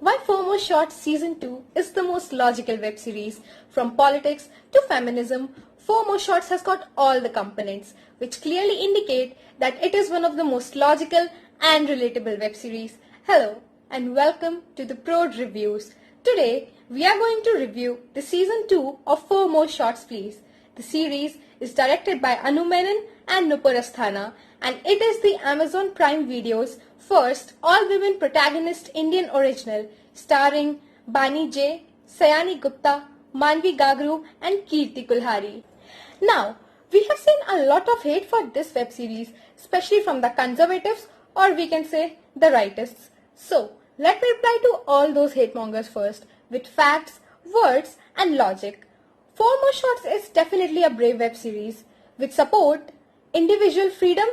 Why FOMO Short Season 2 is the most logical web series. From politics to feminism, FOMO Shorts has got all the components, which clearly indicate that it is one of the most logical and relatable web series. Hello and welcome to the Prode Reviews. Today, we are going to review the Season 2 of FOMO Shorts Please. The series is directed by Anu Menon and Nupur Asthana, and it is the Amazon Prime Video's first all-women protagonist Indian original starring Bani J, Sayani Gupta, Manvi Gagru and Kirti Kulhari. Now, we have seen a lot of hate for this web series, especially from the conservatives or we can say the rightists. So, let me reply to all those hate mongers first with facts, words and logic. FOMO Shorts is definitely a brave web series which support individual freedom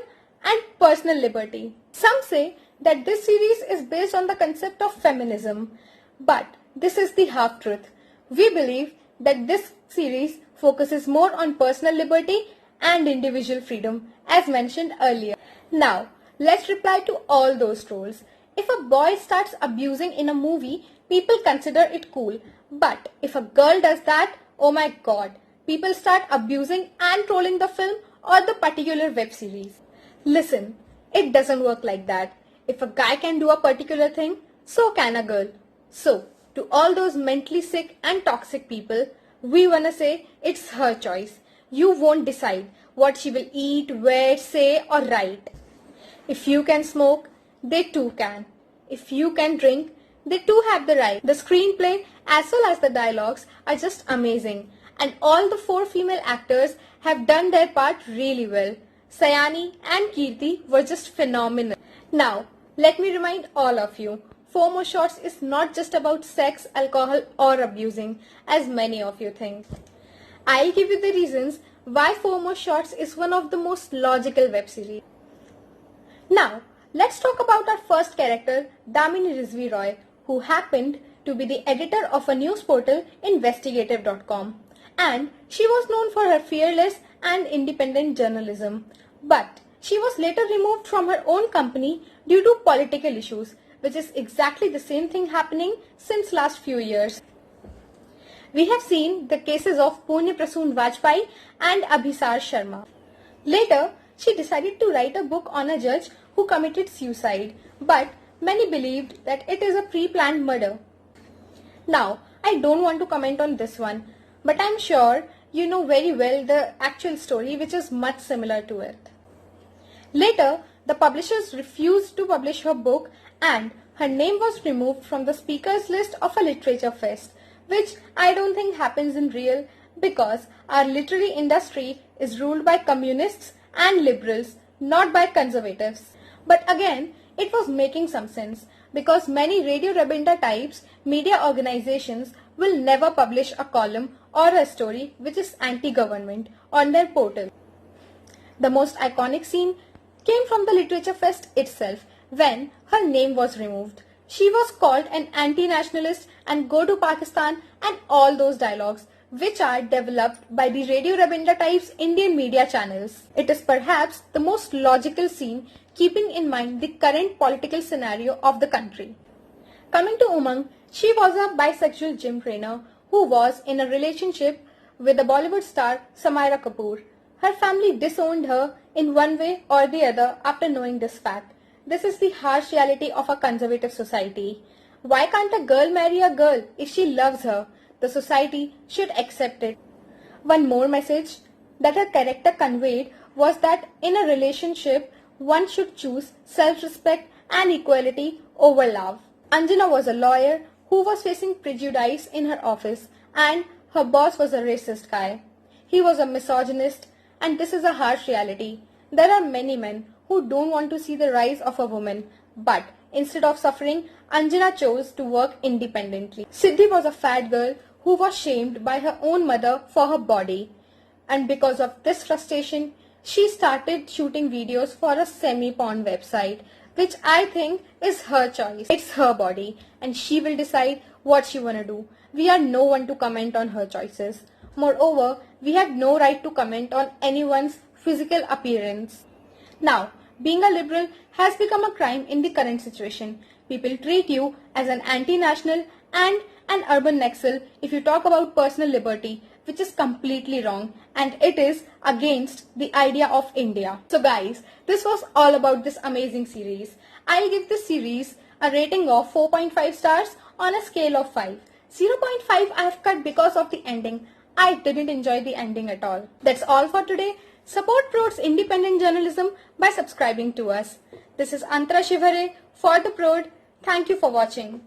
and personal liberty. Some say that this series is based on the concept of feminism, but this is the half-truth. We believe that this series focuses more on personal liberty and individual freedom as mentioned earlier. Now, let's reply to all those trolls. If a boy starts abusing in a movie, people consider it cool, but if a girl does that, oh my god, people start abusing and trolling the film or the particular web series. Listen, it doesn't work like that. If a guy can do a particular thing, so can a girl. So, to all those mentally sick and toxic people, we wanna say it's her choice. You won't decide what she will eat, wear, say or write. If you can smoke, they too can. If you can drink, they too have the right. The screenplay as well as the dialogues are just amazing, and all the 4 female actors have done their part really well. Sayani and Kirti were just phenomenal. Now, let me remind all of you, FOMO Shorts is not just about sex, alcohol or abusing, as many of you think. I'll give you the reasons why FOMO Shorts is one of the most logical web series. Now, let's talk about our first character, Damini Ritwij Roy, who happened to be the editor of a news portal, investigative.com. And she was known for her fearless and independent journalism. But she was later removed from her own company due to political issues, which is exactly the same thing happening since last few years. We have seen the cases of Punya Prasoon Vajpayee and Abhisar Sharma. Later, she decided to write a book on a judge who committed suicide, but many believed that it is a pre-planned murder. Now, I don't want to comment on this one, but I'm sure you know very well the actual story, which is much similar to it. Later, the publishers refused to publish her book and her name was removed from the speakers list of a literature fest, which I don't think happens in real because our literary industry is ruled by communists and liberals, not by conservatives. But again, it was making some sense because many Radio Rabinda types media organizations will never publish a column or a story which is anti-government on their portal. The most iconic scene came from the Literature Fest itself when her name was removed. She was called an anti-nationalist and go to Pakistan and all those dialogues which are developed by the Radio Rabinda types Indian media channels. It is perhaps the most logical scene keeping in mind the current political scenario of the country. Coming to Umang, she was a bisexual gym trainer who was in a relationship with the Bollywood star Samaira Kapoor. Her family disowned her in one way or the other after knowing this fact. This is the harsh reality of a conservative society. Why can't a girl marry a girl if she loves her? The society should accept it. One more message that her character conveyed was that in a relationship, one should choose self-respect and equality over love. Anjana was a lawyer who was facing prejudice in her office and her boss was a racist guy. He was a misogynist and this is a harsh reality. There are many men who don't want to see the rise of a woman, but instead of suffering, Anjana chose to work independently. Siddhi was a fat girl who was shamed by her own mother for her body, and because of this frustration, she started shooting videos for a semi-porn website, which I think is her choice. It's her body and she will decide what she wanna do. We are no one to comment on her choices. Moreover, we have no right to comment on anyone's physical appearance. Now, being a liberal has become a crime in the current situation. People treat you as an anti-national and an urban naxal if you talk about personal liberty, which is completely wrong, and it is against the idea of India. So guys, this was all about this amazing series. I'll give this series a rating of 4.5 stars on a scale of 5. 0.5 I have cut because of the ending. I didn't enjoy the ending at all. That's all for today. Support Prode's independent journalism by subscribing to us. This is Antara Shivhare for the Prode. Thank you for watching.